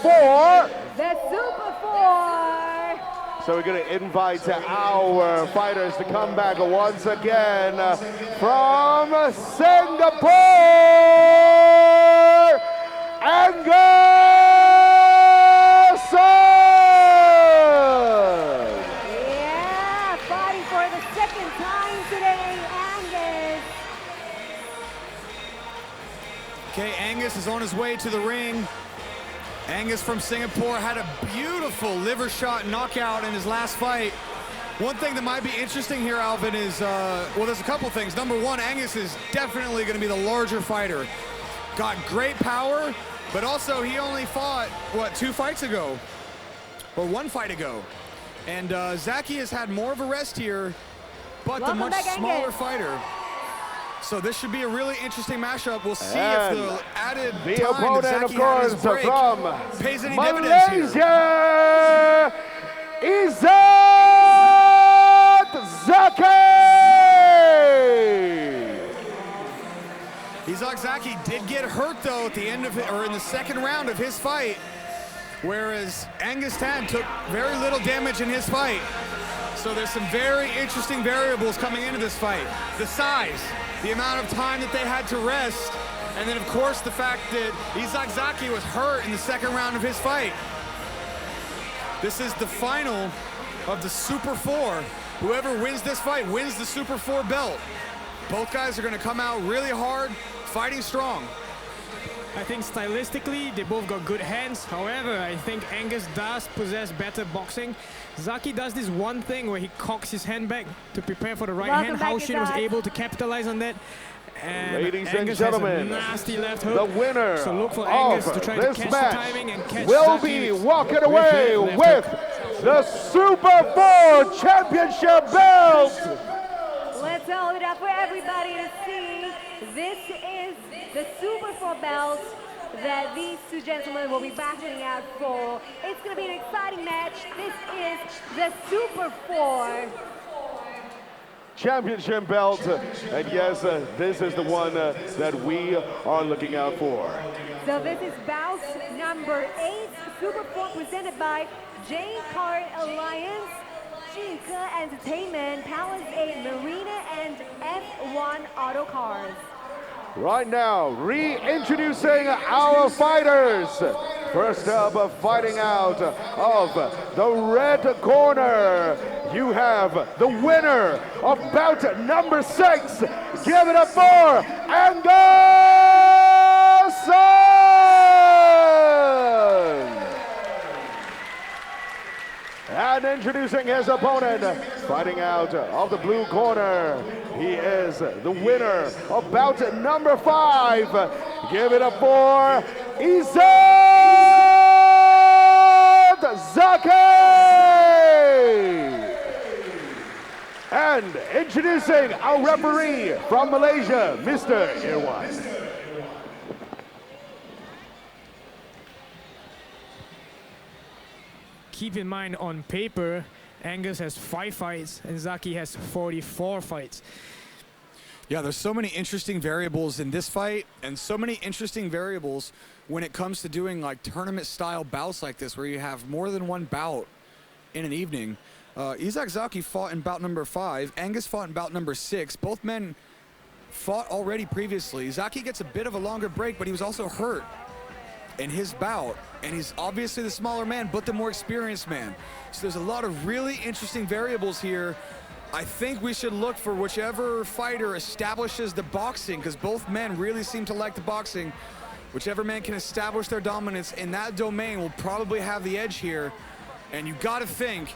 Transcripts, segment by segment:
4. The Super 4. So we're going to invite our fighters to come back once again from Singapore, Angus Ng! Yeah, fighting for the second time today, Angus. Okay, Angus is on his way to the ring. Angus from Singapore had a beautiful liver shot knockout in his last fight. One thing that might be interesting here, Alvin, is, well, there's a couple things. Number one, Angus is definitely going to be the larger fighter. Got great power, but also he only fought, what, 2 fights ago? Or 1 fight ago. And Fazzatkie has had more of a rest here, but the much smaller fighter. So this should be a really interesting matchup. We'll see if the added the time opponent, of course, from pays any dividends here. Malaysia, Fazzatkie did get hurt though at the end of it, or in the second round of his fight, whereas Angus Ng took very little damage in his fight. So there's some very interesting variables coming into this fight. The size, the amount of time that they had to rest, and then of course the fact that Fazzatkie was hurt in the second round of his fight. This is the final of the Super 4. Whoever wins this fight wins the Super 4 belt. Both guys are going to come out really hard, fighting strong. I think stylistically, they both got good hands. However, I think Angus does possess better boxing. Fazzatkie does this one thing where he cocks his hand back to prepare for the right hand. Haoshin was able to capitalize on that. And ladies Angus and gentlemen, has a nasty left hook. the winner so look for Angus of to try to this catch match the timing and catch will Fazzatkie be walking away with with the Super 4 Championship belt. Let's hold it up for everybody to see. This is the Super 4 belt that these two gentlemen will be battling out for. It's going to be an exciting match. This is the Super 4 Championship belt, and yes, this is the one that we are looking out for. So this is bout number 8, Super 4, presented by J Card Alliance, Zhike Entertainment, Palace 8 Marina, and F1 Auto Cars. Right now, reintroducing our fighters. First up, fighting out of the red corner, you have the winner of bout number 6. Give it up for Angus Ng! And introducing his opponent, fighting out of the blue corner, he is the winner of bout number 5. Give it up for Fazzatkie! And introducing our referee from Malaysia, Mr. Irwan. Keep in mind, on paper, Angus has 5 fights and Fazzatkie has 44 fights. Yeah, there's so many interesting variables in this fight, and so many interesting variables when it comes to doing like tournament-style bouts like this, where you have more than one bout in an evening. Fazzatkie fought in bout number 5. Angus fought in bout number 6. Both men fought already previously. Fazzatkie gets a bit of a longer break, but he was also hurt in his bout, and he's obviously the smaller man, but the more experienced man. So there's a lot of really interesting variables here. I think we should look for whichever fighter establishes the boxing, because both men really seem to like the boxing. Whichever man can establish their dominance in that domain will probably have the edge here. And you got to think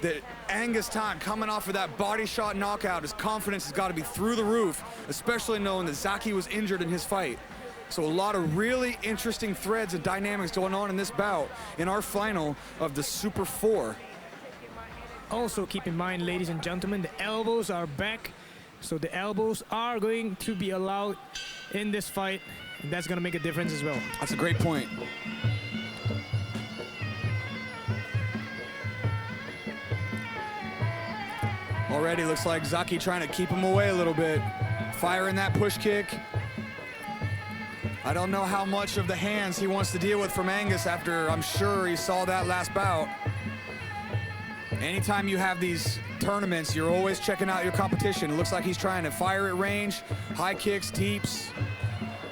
that Angus Ng, coming off of that body shot knockout, his confidence has got to be through the roof, especially knowing that Fazzatkie was injured in his fight. So a lot of really interesting threads and dynamics going on in this bout in our final of the Super 4. Also keep in mind, ladies and gentlemen, the elbows are back. So the elbows are going to be allowed in this fight, and that's going to make a difference as well. That's a great point. Already looks like Fazzatkie trying to keep him away a little bit. Firing that push kick. I don't know how much of the hands he wants to deal with from Angus after I'm sure he saw that last bout. Anytime you have these tournaments, you're always checking out your competition. It looks like he's trying to fire at range, high kicks, teeps.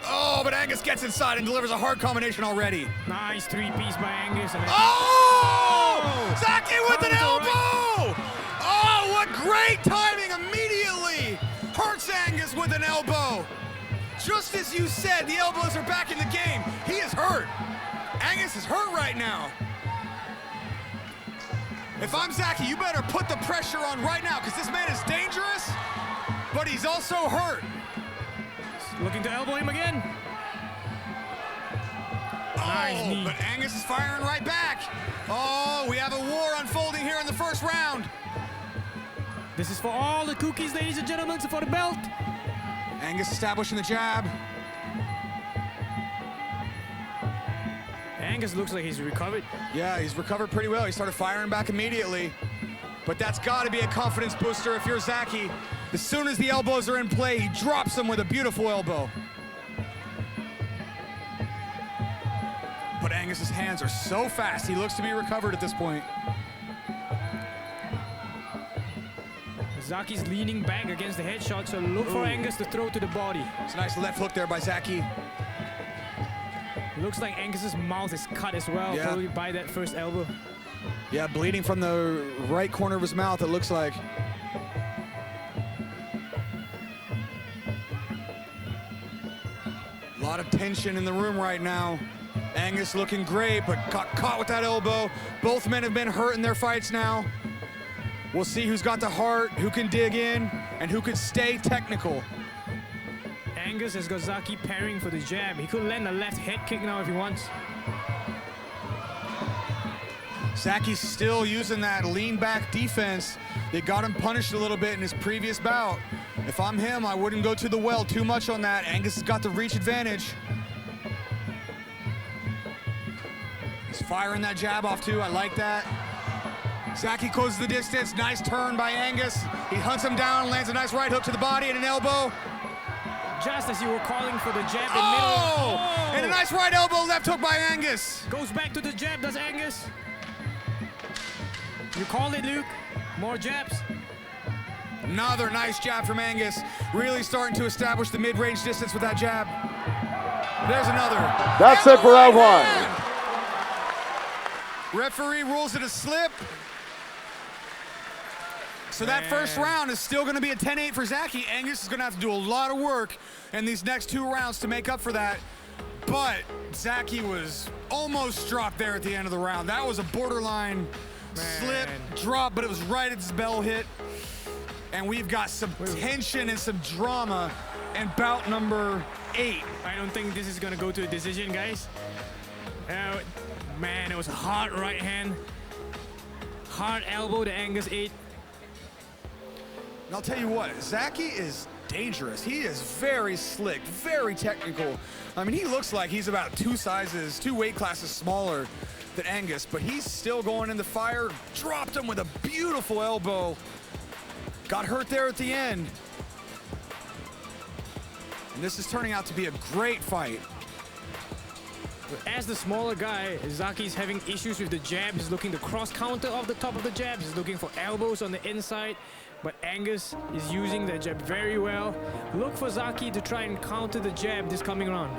Oh, but Angus gets inside and delivers a hard combination already. Nice three-piece by Angus. And oh! Fazzatkie with an elbow! Oh, what great timing immediately! Hurts Angus with an elbow. Just as you said, the elbows are back in the game. He is hurt. Angus is hurt right now. If I'm Fazzatkie, you better put the pressure on right now because this man is dangerous, but he's also hurt. Looking to elbow him again. Nice knee. But Angus is firing right back. Oh, we have a war unfolding here in the first round. This is for all the cookies, ladies and gentlemen, it's for the belt. Angus establishing the jab. Angus looks like he's recovered. Yeah, he's recovered pretty well. He started firing back immediately. But that's got to be a confidence booster if you're Fazzatkie. As soon as the elbows are in play, he drops them with a beautiful elbow. But Angus's hands are so fast, he looks to be recovered at this point. Fazzatkie's leaning back against the headshot, so look for Angus to throw to the body. It's a nice left hook there by Fazzatkie. Looks like Angus's mouth is cut as well, probably by that first elbow. Yeah, bleeding from the right corner of his mouth, it looks like. A lot of tension in the room right now. Angus looking great, but got caught with that elbow. Both men have been hurt in their fights now. We'll see who's got the heart, who can dig in, and who can stay technical. Angus has got Fazzatkie parrying for the jab. He could land a left head kick now if he wants. Fazzatkie's still using that lean back defense. They got him punished a little bit in his previous bout. If I'm him, I wouldn't go to the well too much on that. Angus has got the reach advantage. He's firing that jab off too, I like that. Fazzatkie closes the distance, nice turn by Angus. He hunts him down, lands a nice right hook to the body and an elbow. Just as you were calling for the jab in middle. Oh! And a nice right elbow, left hook by Angus. Goes back to the jab, does Angus. You called it, Luke. More jabs. Another nice jab from Angus. Really starting to establish the mid-range distance with that jab. There's another. That's it for round one. Referee rules it a slip. So that first round is still going to be a 10-8 for Fazzatkie. Angus is going to have to do a lot of work in these next two rounds to make up for that. But Fazzatkie was almost dropped there at the end of the round. That was a borderline slip, drop, but it was right at his bell hit. And we've got some tension and some drama in bout number 8. I don't think this is going to go to a decision, guys. Man, it was a hard right hand. Hard elbow to Angus 8. And I'll tell you what, Fazzatkie is dangerous. He is very slick, very technical. I mean, he looks like he's about 2 weight classes smaller than Angus, but he's still going in the fire. Dropped him with a beautiful elbow. Got hurt there at the end. And this is turning out to be a great fight. As the smaller guy, Fazzatkie's having issues with the jab. He's looking to cross counter off the top of the jab. He's looking for elbows on the inside. But Angus is using the jab very well. Look for Fazzatkie to try and counter the jab this coming round.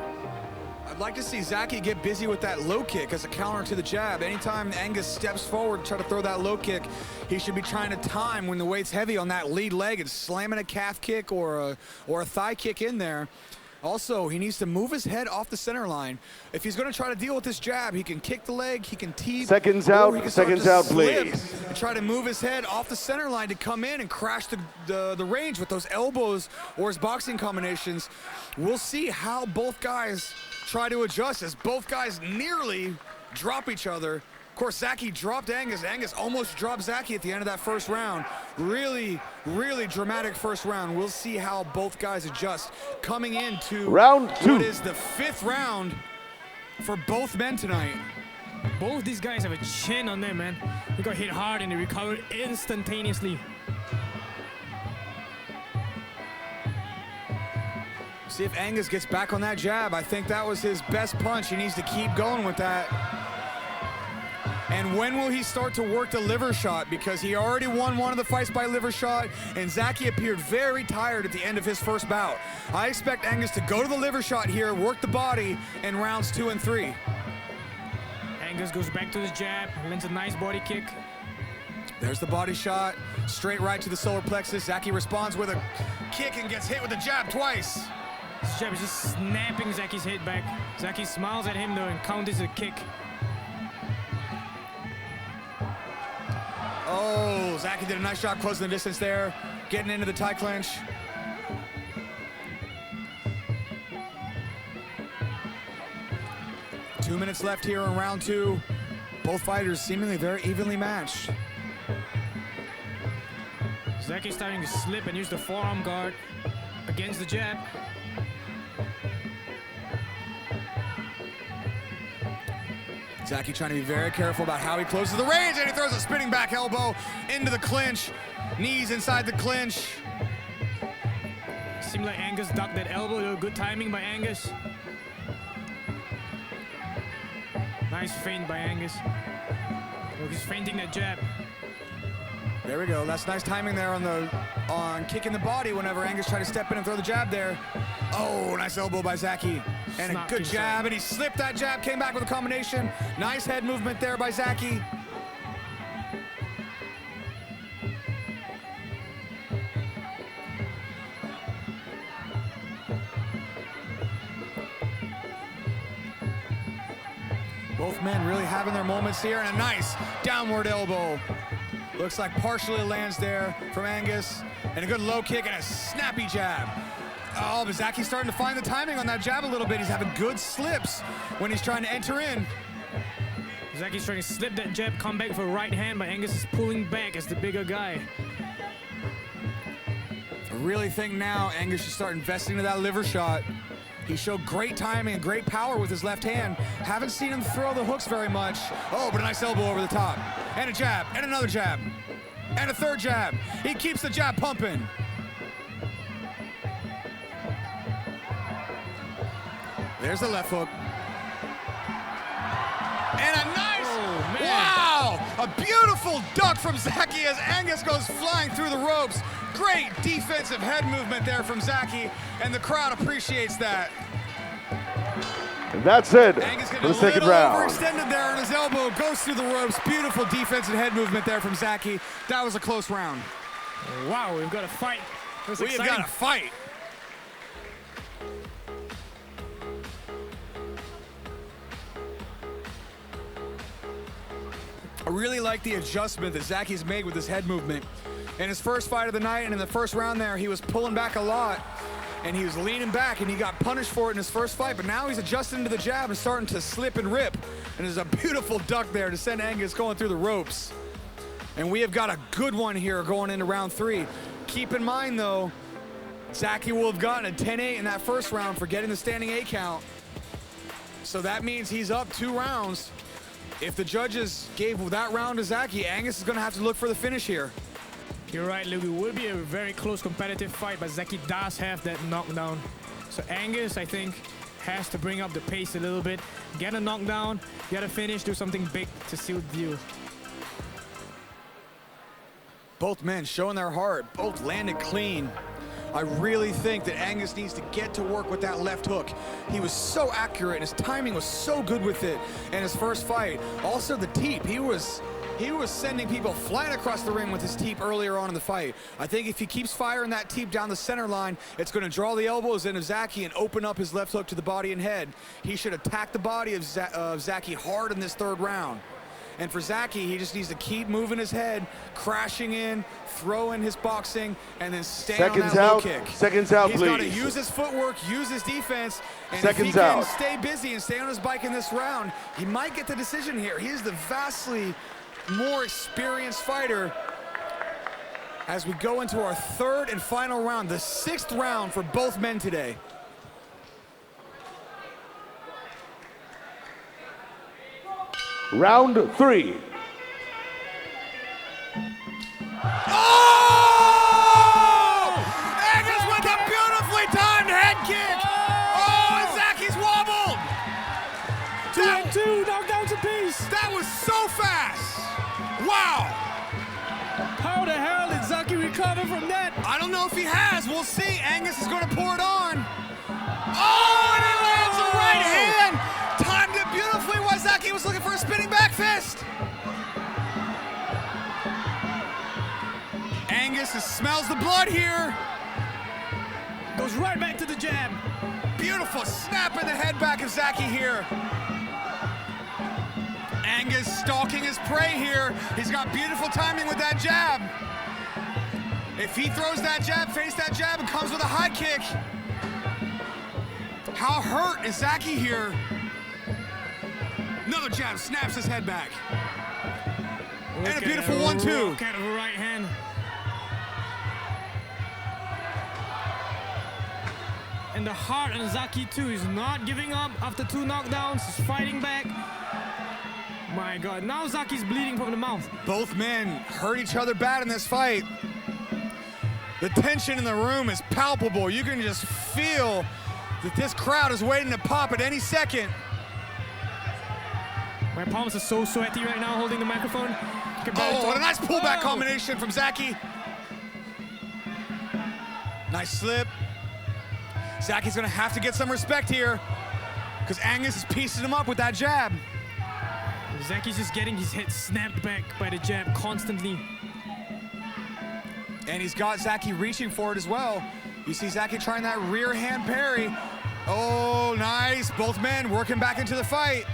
I'd like to see Fazzatkie get busy with that low kick as a counter to the jab. Anytime Angus steps forward to try to throw that low kick, he should be trying to time when the weight's heavy on that lead leg and slamming a calf kick or a thigh kick in there. Also, he needs to move his head off the center line. If he's going to try to deal with this jab, he can kick the leg, he can tee. Seconds out, please. And try to move his head off the center line to come in and crash the range with those elbows or his boxing combinations. We'll see how both guys try to adjust as both guys nearly drop each other. Of course, Fazzatkie dropped Angus. Angus almost dropped Fazzatkie at the end of that first round. Really, really dramatic first round. We'll see how both guys adjust coming into round 2. What is the 5th round for both men tonight. Both these guys have a chin on them, man. They got hit hard and they recovered instantaneously. See if Angus gets back on that jab. I think that was his best punch. He needs to keep going with that. And when will he start to work the liver shot? Because he already won one of the fights by liver shot, and Fazzatkie appeared very tired at the end of his first bout. I expect Angus to go to the liver shot here, work the body in rounds 2 and 3. Angus goes back to his jab, lands a nice body kick. There's the body shot, straight right to the solar plexus. Fazzatkie responds with a kick and gets hit with a jab twice. This jab is just snapping Zacky's head back. Fazzatkie smiles at him though and counters a kick. Oh, Fazzatkie did a nice job closing the distance there, getting into the tie clinch. Two minutes left here in round 2. Both fighters seemingly very evenly matched. Fazzatkie starting to slip and use the forearm guard against the jab. Fazzatkie trying to be very careful about how he closes the range, and he throws a spinning back elbow into the clinch. Knees inside the clinch. Seemed like Angus ducked that elbow. Good timing by Angus. Nice feint by Angus. Look, he's feinting that jab. There we go. That's nice timing there on kicking the body whenever Angus tried to step in and throw the jab there. Oh, nice elbow by Fazzatkie. And a good jab, and he slipped that jab, came back with a combination. Nice head movement there by Fazzatkie. Both men really having their moments here, and a nice downward elbow. Looks like partially lands there from Angus, and a good low kick and a snappy jab. Oh, but Fazzatkie's starting to find the timing on that jab a little bit. He's having good slips when he's trying to enter in. Fazzatkie's trying to slip that jab, come back for a right hand, but Angus is pulling back as the bigger guy. I really think now Angus should start investing into that liver shot. He showed great timing and great power with his left hand. Haven't seen him throw the hooks very much. Oh, but a nice elbow over the top. And a jab, and another jab, and a third jab. He keeps the jab pumping. There's the left hook. And a nice, wow! A beautiful duck from Fazzatkie as Angus goes flying through the ropes. Great defensive head movement there from Fazzatkie, and the crowd appreciates that. And that's it Angus for getting the second round. overextended there on his elbow, goes through the ropes. Beautiful defensive head movement there from Fazzatkie. That was a close round. Wow, we've got a fight. We've got a fight. I really like the adjustment that Fazzatkie's made with his head movement. In his first fight of the night and in the first round there, he was pulling back a lot and he was leaning back and he got punished for it in his first fight, but now he's adjusting to the jab and starting to slip and rip. And there's a beautiful duck there to send Angus going through the ropes. And we have got a good one here going into round 3. Keep in mind though, Fazzatkie will have gotten a 10-8 in that first round for getting the standing 8 count. So that means he's up 2 rounds. If the judges gave that round to Fazzatkie, Angus is going to have to look for the finish here. You're right, Luke. It will be a very close competitive fight, but Fazzatkie does have that knockdown. So Angus, I think, has to bring up the pace a little bit, get a knockdown, get a finish, do something big to seal the deal. Both men showing their heart, both landed clean. I really think that Angus needs to get to work with that left hook. He was so accurate and his timing was so good with it in his first fight. Also the teep, he was sending people flying across the ring with his teep earlier on in the fight. I think if he keeps firing that teep down the center line, it's going to draw the elbows into Fazzatkie and open up his left hook to the body and head. He should attack the body of Fazzatkie hard in this 3rd round. And for Fazzatkie, he just needs to keep moving his head, crashing in, throwing his boxing, and then stay on that low kick. Seconds out, He's please. got to use his footwork, use his defense, and Seconds if he can out. stay busy and stay on his bike in this round, he might get the decision here. He is the vastly more experienced fighter as we go into our 3rd and final round, the 6th round for both men today. Round 3. Oh! Angus with a beautifully timed head kick! 2 knockdowns apiece. That was so fast. Wow. How the hell did Zaki recover from that? I don't know if he has. We'll see. Angus is going to pour it on. Oh, and he lands a right hand. Timed it beautifully while Zaki was looking for a spinning back fist. Angus smells the blood here. Goes right back to the jab. Beautiful snap in the head back of Zaki here. Angus stalking his prey here. He's got beautiful timing with that jab. If he throws that jab, face that jab, and comes with a high kick. How hurt is Zaki here? Another jab, snaps his head back. And a beautiful 1-2. Kind of a right hand. And the heart on Zaki too. He's not giving up after 2 knockdowns. He's fighting back. My God, now Zaki's bleeding from the mouth. Both men hurt each other bad in this fight. The tension in the room is palpable. You can just feel that this crowd is waiting to pop at any second. My palms are so sweaty right now holding the microphone. Oh, what a nice pullback combination from Zaki. Nice slip. Zaki's gonna have to get some respect here because Angus is piecing him up with that jab. Zaki's just getting his head snapped back by the jab constantly. And he's got Zaki reaching for it as well. You see Zaki trying that rear hand parry. Oh, nice. Both men working back into the fight.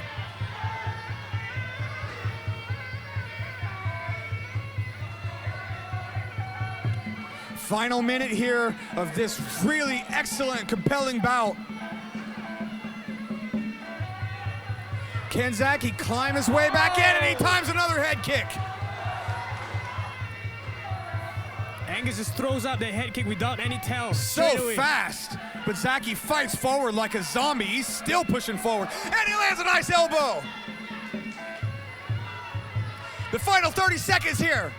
Final minute here of this really excellent, compelling bout. Can Zaki climb his way back in, and he times another head kick. Angus just throws up that head kick without any tell. So fast, but Zaki fights forward like a zombie. He's still pushing forward, and he lands a nice elbow. The final 30 seconds here.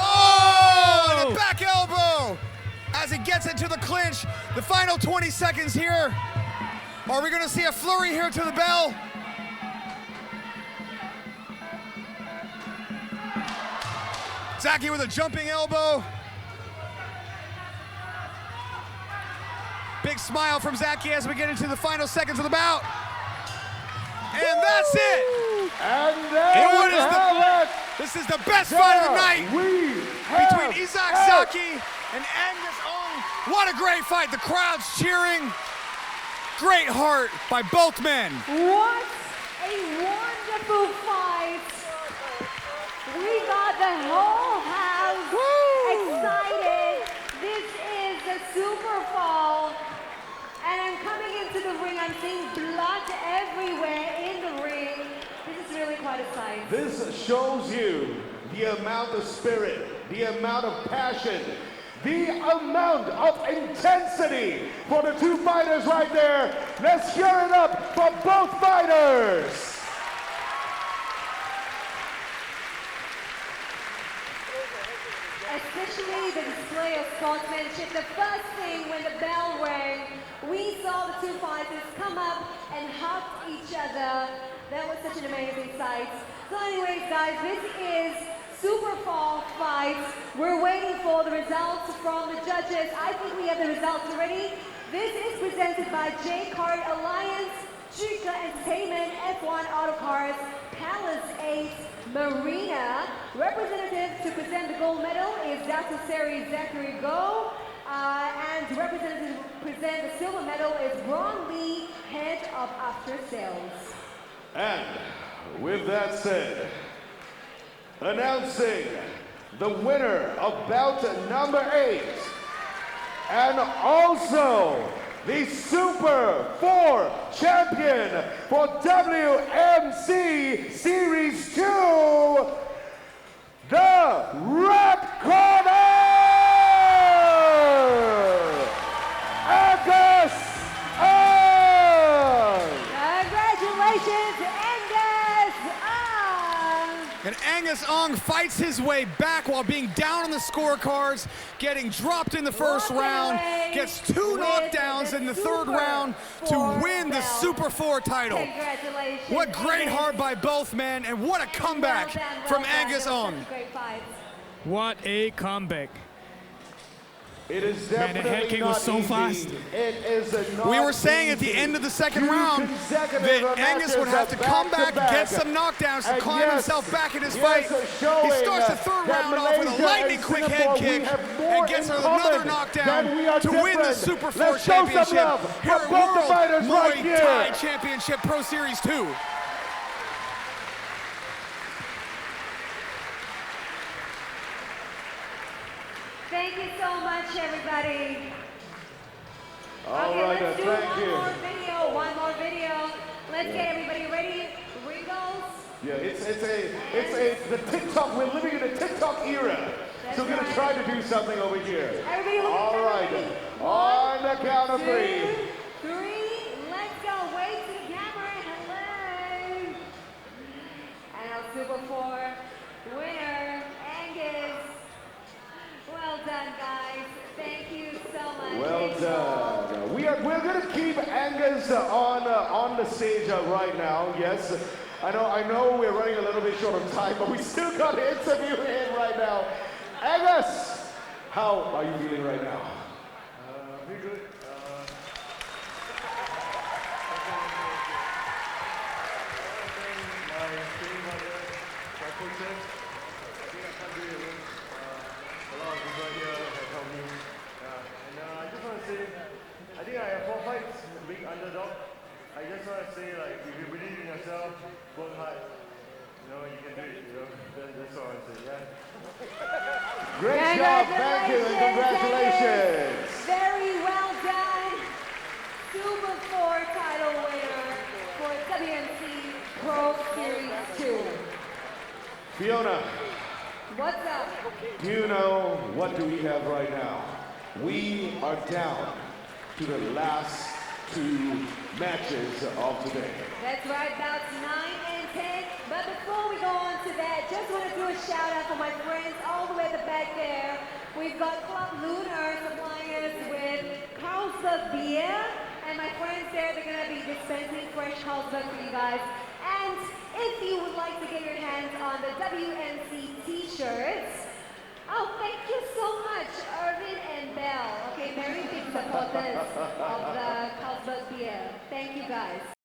Oh, and a back elbow as he gets into the clinch. The final 20 seconds here. Are we gonna see a flurry here to the bell? Zaki with a jumping elbow. Big smile from Zaki as we get into the final seconds of the bout. And that's it. And there This is the best fight of the night between Isaac Zaki and Angus Ng. What a great fight. The crowd's cheering. Great heart by both men. What a wonderful fight. We got the whole house excited. This is the Super Fall. And I'm coming into the ring. I'm seeing blood everywhere in the ring. This is really quite a sight. This shows you the amount of spirit, the amount of passion, the amount of intensity for the two fighters right there. Let's hear it up for both fighters. Especially the display of sportsmanship. The first thing when the bell rang, we saw the two fighters come up and hug each other. That was such an amazing sight. So anyways, guys, this is Super Fall fight. We're waiting for the results from the judges. I think we have the results already. This is presented by J-Card Alliance, Chica Entertainment, F1 Autocars, Palace 8, Marina. Representative to present the gold medal is Dr. Seri Zachary Go. And representative to present the silver medal is Ron Lee, head of after sales. And with that said, announcing the winner of bout number 8, and also the Super 4 champion for WMC Series 2, the Red Corner, Angus Ng. Congratulations, Angus Ng. And Angus Ng fights his way back while being down on the scorecards, getting dropped in the first round. gets 2 knockdowns in the 3rd round to win the Super 4 title. Congratulations. What great heart by both men, and what a comeback from Angus Ng. What a comeback. It is Man, the head definitely kick not was so easy. fast. It is not We were saying at the easy. end of the 2nd 2 round consecutive that Angus would have to matches come back, back-to-back. get some knockdowns to And climb yes, himself back in his yes, fight. showing He starts the 3rd that round off with a Malaysia lightning and quick Singapore, head kick we have more and gets in another common knockdown than we are to win the different. Super 4 Let's show some Championship love here for at both the World fighters right Muay here. Thai Championship Pro Series 2. Thank you so much, everybody. All Okay, right, let's do thank you. one more video. Let's get everybody ready. Ringos. Yeah, it's the TikTok. We're living in a TikTok era. So we're gonna try to do something over here. Everybody look All at right, me. on the count of 3. 2, 3. Let's go. Wave to the camera. Hello. And our Super 4 winner, Angus. Well done, guys. Thank you so much. Well Thanks all. done. We're gonna keep Angus on the stage right now. Yes, I know we're running a little bit short of time, but we still got to interview him right now. Angus, how are you feeling right now? Pretty good. My training partner, my coaches, I think I can't do it alone. A lot of people here have helped me. And I just want to say, I think I have 4 fights, big underdog. I just want to say, like, if you believe in yourself, work hard. You know, you can do it. You know, that's all I want to say. Yeah. Great job, thank you, and congratulations. Very well done. Super 4 title winner for WMC Pro Series 2. Fiona, What's up? do you know what do we have right now? We are down to the last 2 matches of today. That's right, bouts 9 and 10. But before we go on to that, just want to do a shout out for my friends all the way at the back there. We've got Club Lunar supplying us with Carlsberg beer. And my friends there, they're going to be dispensing fresh Carlsberg for you guys. And if you would like to get your hands on the WMC t-shirts, oh, thank you so much, Irvin and Belle. Okay, very big supporters of the Carlsberg beer. Thank you guys.